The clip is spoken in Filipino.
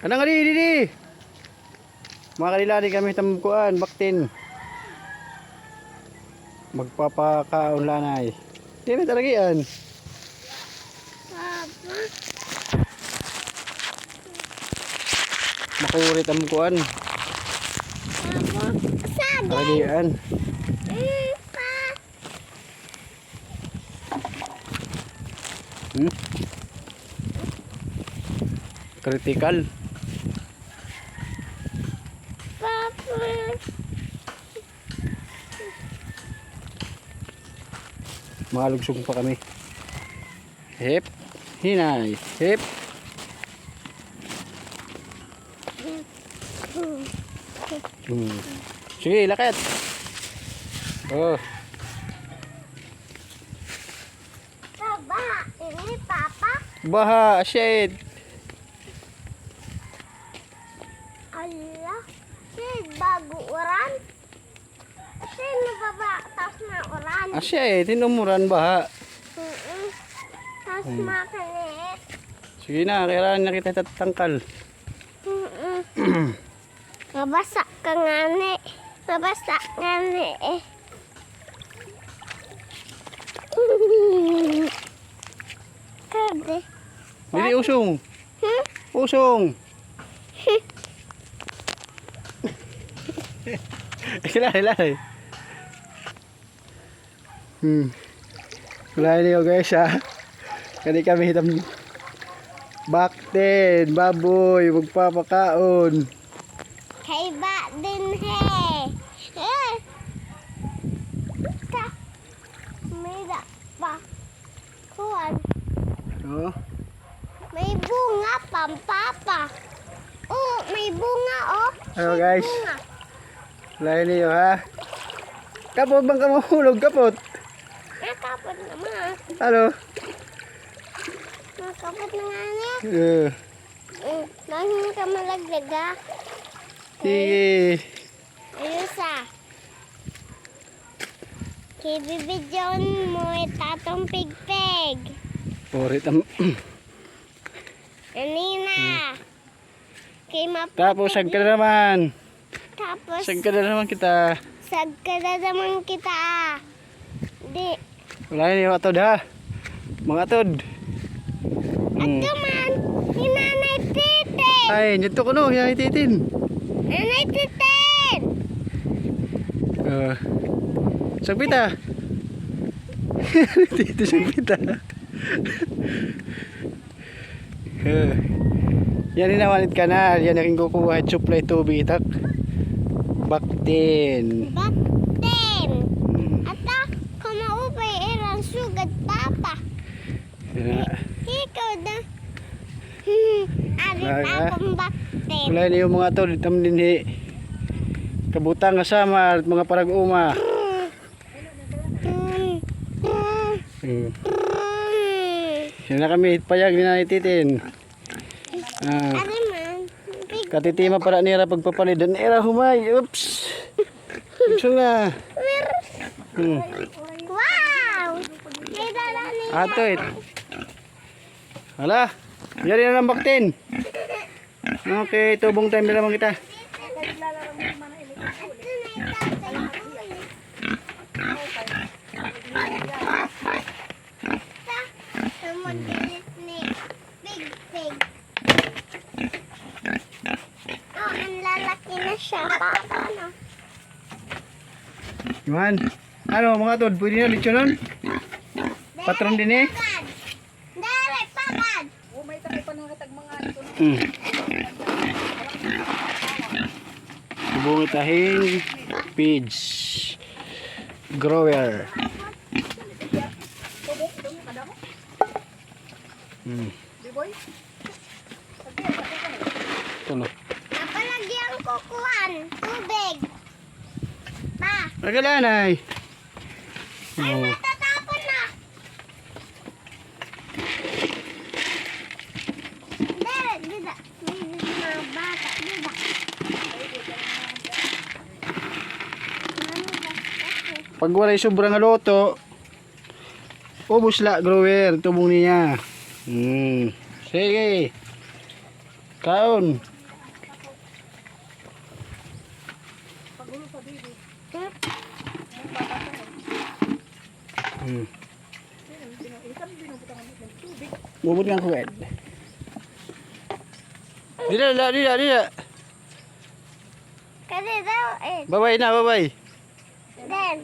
Kanang di. Mga kanilari kami tamkuan, baktin. Magpapakaon lanay. Di na talaga yan. Papa. Makurit tamkuan. Papa. Sabi. Talagian. Pa. Critical. Papa. Malugsog pa kami. Hip. Hinay. Hip. Sige, lakad. Oh. Baba. Ini Papa. Baha, shade. Allah. Shit, bago uran. Sino baba? Tas na uran. Asya tinumuran baha. Tas makaliit. Sige na, kailangan na kita tatangkal. Mabasa ka nga ni. Mabasa nga ni eh. Kabe. Dili usong. Hmm? Usong. Hilay. Hilay niyo guys ha. Kani kami hitam bakten, baboy, magpapakaon. Kay ba din he. Eh. Ka. May da pa. Kuwan. Oh, May bunga pampapa. Oh, may bunga oh. Hello, guys. Bunga. hilay niyo ha. Kapot bang kamahulog kapot? Nakapot naman. Halo. Nakapot na nga niya. Nangin ka malaglag ah. Sige. Ayos ah. Kibibidyon mo itatong pigpeg. Purit am. Kanina. Kay Tapos sag ka na naman. Tapos Sag ka na naman kita. sagkada naman kita ah. Di. Wala niyo atod ha. Mga atod. Ato man. Hinanay titin. Ay, dito ko no, yan ititin. Nanay titin. Sagbita. Dito sagbita. Yan inawanit ka na. Yan ang kukuha at supply tubig itak. Baktin. Bakten. Ata, kumaupay irang sugad papa. Ikaw na. Arit Laga. akong bakten. Wala niyo mga atod. Itam dinhi. Kabutang asama at mga parag-uma. Yan na kami. Payag ni na ititin. Ari man. Big Katitima para nira pagpapalidan. Era humay. Oops. Gusto na. wow. May dala ni. Ato it. Hala. Yari na lang baktin. Okay. Tubong time na naman kita. Sumudilit ni Big Pig. Oh, ang lalaki na siya. Paano? Iman. Ano mga tod. Pwede na lechon nun? Patron din eh. Dere, pagad. Tubong itahing. Pigs. Grower. Ito no. Napalagyan ko kuwan. Tubig. Pa. Nagalanay. Ay, matatapon na. Dere, dida. May mga bata. Dida. Pag wala sobrang luto, ubos la grower tubong niya. Sige. Kaon. Hmm. Bubot nga ko, Ed. Dila. Kasi daw, Bye-bye na, bye-bye. then,